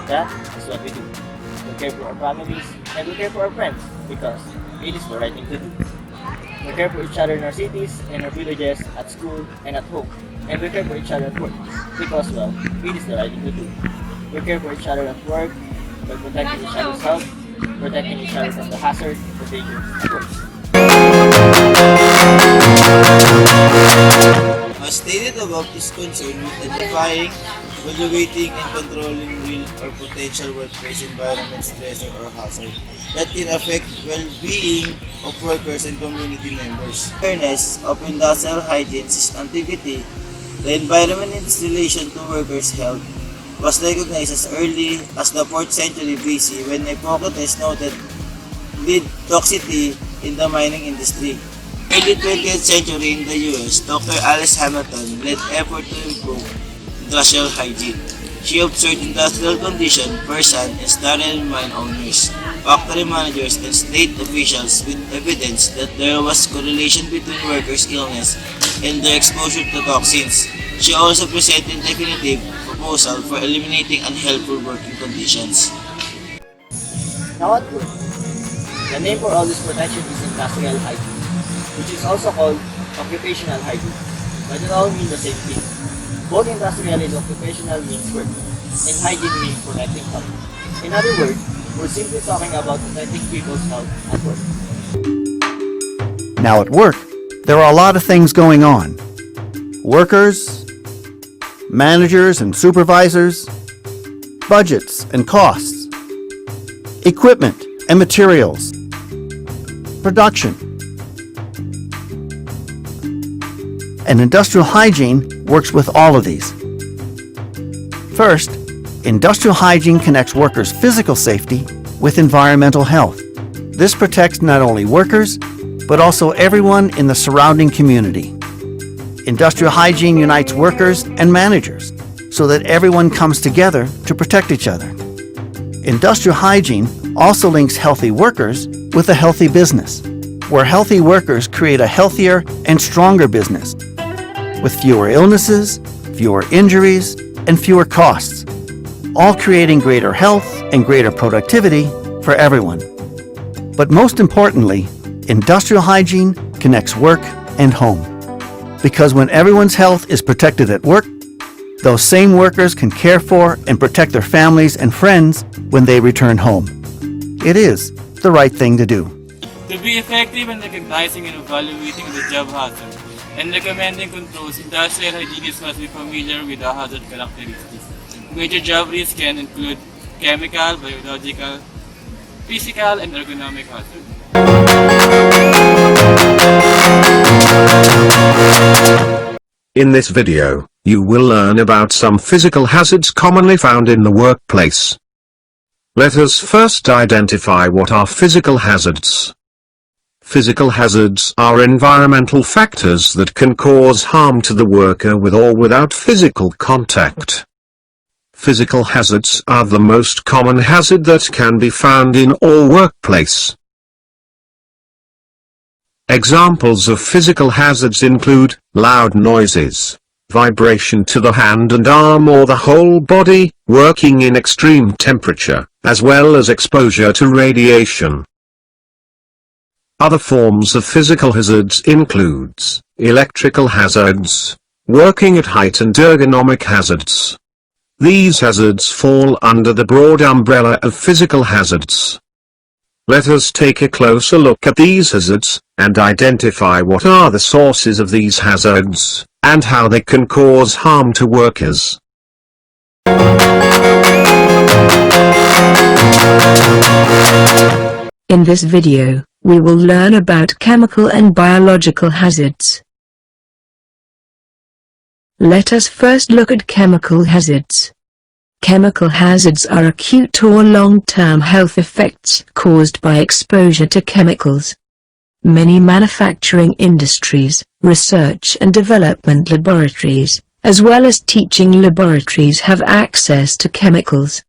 That is what we do. We care for our families and we care for our friends because it is the right thing to do. We care for each other in our cities, in our villages, at school, and at home. And we care for each other at work because, well, it is the right thing to do. We care for each other at work by protecting each other's health, protecting each other from the hazard, the danger at work. As stated above is concerned with identifying, evaluating, and controlling real or potential workplace environment stressor or hazard that can affect well-being of workers and community members. Awareness of industrial hygiene activity, the environment in relation to workers' health, was recognized as early as the 4th century BC when Hippocrates noted lead toxicity in the mining industry. Early 20th century in the US, Dr. Alice Hamilton led effort to improve industrial hygiene. She observed industrial conditions firsthand and studied mine owners, factory managers, and state officials with evidence that there was correlation between workers' illness and their exposure to toxins. She also presented definitive proposal for eliminating unhelpful working conditions. Now at work, the name for all this protection is industrial hygiene, which is also called occupational hygiene, but it all mean the same thing. Both industrial and occupational means work, and hygiene means protecting health. In other words, we're simply talking about protecting people's health at work. Now at work, there are a lot of things going on. Workers, managers and supervisors, budgets and costs, equipment and materials, production. And industrial hygiene works with all of these. First, industrial hygiene connects workers' physical safety with environmental health. This protects not only workers, but also everyone in the surrounding community. Industrial hygiene unites workers and managers so that everyone comes together to protect each other. Industrial hygiene also links healthy workers with a healthy business, where healthy workers create a healthier and stronger business, with fewer illnesses, fewer injuries, and fewer costs, all creating greater health and greater productivity for everyone. But most importantly, industrial hygiene connects work and home. Because when everyone's health is protected at work, those same workers can care for and protect their families and friends when they return home. It is the right thing to do. To be effective in recognizing and evaluating the job hazard and recommending controls, industrial hygienists must be familiar with the hazard characteristics. Major job risks can include chemical, biological, physical, and ergonomic hazards. In this video, you will learn about some physical hazards commonly found in the workplace. Let us first identify what are physical hazards. Physical hazards are environmental factors that can cause harm to the worker with or without physical contact. Physical hazards are the most common hazard that can be found in all workplace. Examples of physical hazards include loud noises, vibration to the hand and arm or the whole body, working in extreme temperature, as well as exposure to radiation. Other forms of physical hazards includes electrical hazards, working at height, and ergonomic hazards. These hazards fall under the broad umbrella of physical hazards. Let us take a closer look at these hazards, and identify what are the sources of these hazards, and how they can cause harm to workers. In this video, we will learn about chemical and biological hazards. Let us first look at chemical hazards. Chemical hazards are acute or long-term health effects caused by exposure to chemicals. Many manufacturing industries, research and development laboratories, as well as teaching laboratories have access to chemicals.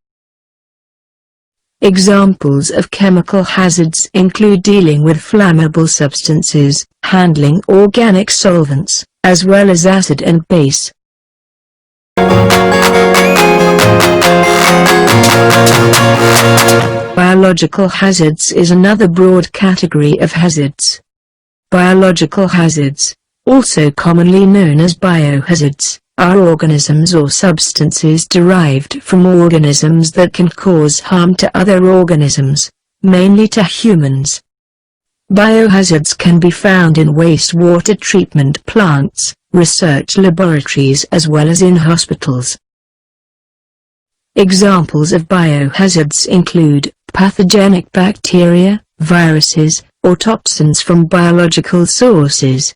Examples of chemical hazards include dealing with flammable substances, handling organic solvents, as well as acid and base. Biological hazards is another broad category of hazards. Biological hazards, also commonly known as biohazards, are organisms or substances derived from organisms that can cause harm to other organisms, mainly to humans. Biohazards can be found in wastewater treatment plants, research laboratories as well as in hospitals. Examples of biohazards include pathogenic bacteria, viruses, or toxins from biological sources.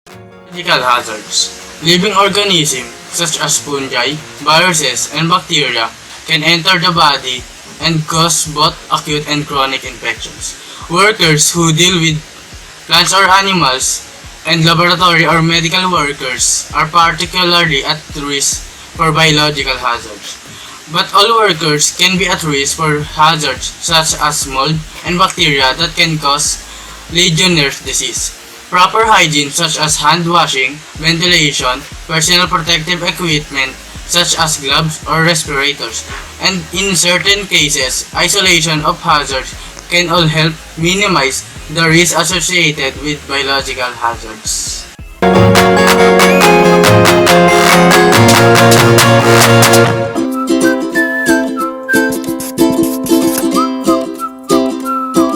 Biological hazards. Living organisms such as fungi, viruses, and bacteria can enter the body and cause both acute and chronic infections. Workers who deal with plants or animals, and laboratory or medical workers are particularly at risk for biological hazards. But all workers can be at risk for hazards such as mold and bacteria that can cause Legionnaires' disease. Proper hygiene such as hand washing, ventilation, personal protective equipment such as gloves or respirators, and in certain cases, isolation of hazards can all help minimize the risk associated with biological hazards.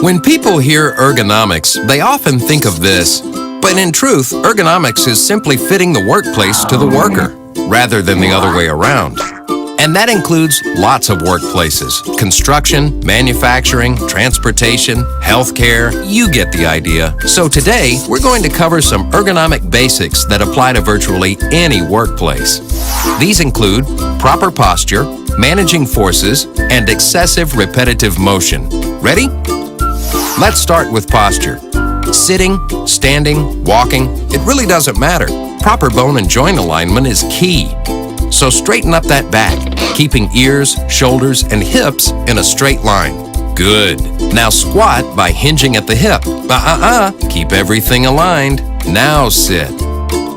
When people hear ergonomics, they often think of this. But in truth, ergonomics is simply fitting the workplace to the worker, rather than the other way around. And that includes lots of workplaces: construction, manufacturing, transportation, healthcare. You get the idea. So today, we're going to cover some ergonomic basics that apply to virtually any workplace. These include proper posture, managing forces, and excessive repetitive motion. Ready? Let's start with posture. Sitting, standing, walking, it really doesn't matter. Proper bone and joint alignment is key. So straighten up that back, keeping ears, shoulders, and hips in a straight line. Good. Now squat by hinging at the hip. Keep everything aligned. Now sit.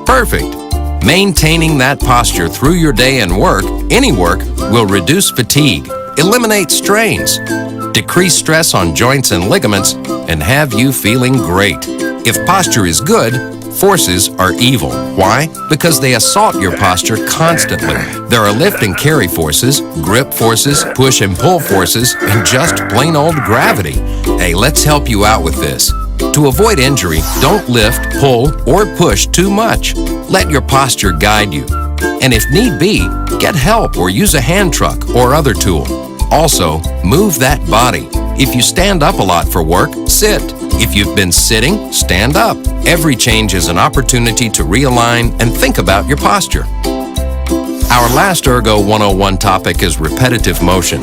Perfect. Maintaining that posture through your day and work, any work, will reduce fatigue, eliminate strains, decrease stress on joints and ligaments, and have you feeling great. If posture is good, forces are evil. Why? Because they assault your posture constantly. There are lift and carry forces, grip forces, push and pull forces, and just plain old gravity. Hey, let's help you out with this. To avoid injury, don't lift, pull, or push too much. Let your posture guide you. And if need be, get help or use a hand truck or other tool. Also, move that body. If you stand up a lot for work, sit. If you've been sitting, stand up. Every change is an opportunity to realign and think about your posture. Our last Ergo 101 topic is repetitive motion.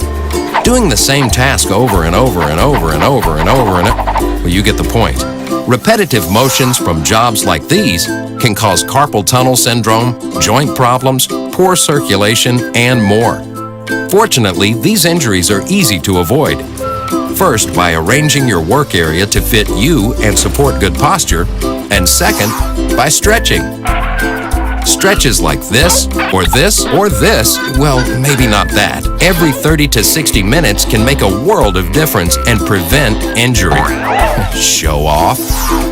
Doing the same task over and over and over and over and over and over. Well, you get the point. Repetitive motions from jobs like these can cause carpal tunnel syndrome, joint problems, poor circulation, and more. Fortunately, these injuries are easy to avoid. First, by arranging your work area to fit you and support good posture, and second, by stretching. Stretches like this, or this, or this, well, maybe not that. Every 30 to 60 minutes can make a world of difference and prevent injury. Show off.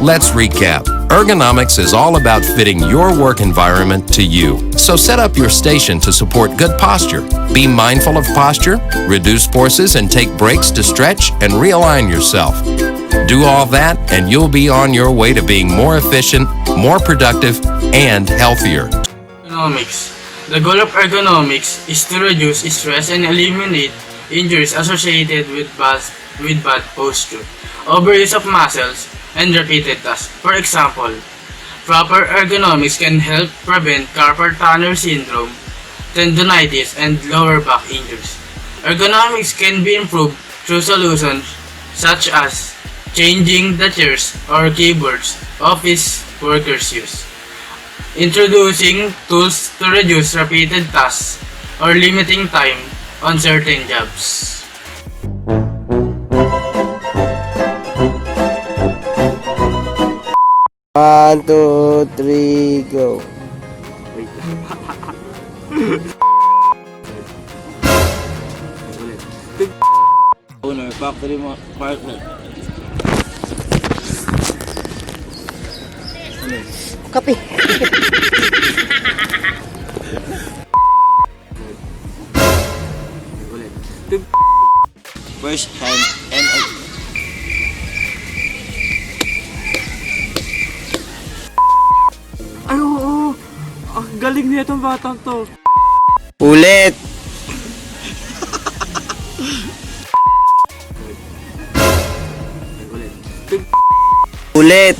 Let's recap. Ergonomics is all about fitting your work environment to you. So set up your station to support good posture. Be mindful of posture, reduce forces, and take breaks to stretch and realign yourself. Do all that, and you'll be on your way to being more efficient, more productive, and healthier. Ergonomics. The goal of ergonomics is to reduce stress and eliminate injuries associated with bad posture, overuse of muscles, and repeated tasks. For example, proper ergonomics can help prevent carpal tunnel syndrome, tendonitis, and lower back injuries. Ergonomics can be improved through solutions such as changing the chairs or keyboards office workers use, introducing tools to reduce repeated tasks, or limiting time on certain jobs. 1, 2, 3, go. factory partner. Kape. First hand and Ay, oo. Ang galing niya itong batang to. Ulit. Ulit.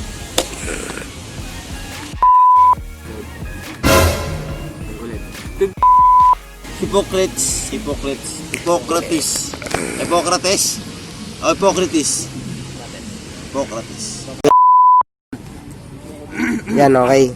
Hippocrates. Hippocrates. Oh, Hippocrates. Hippocrates. Yan, okay.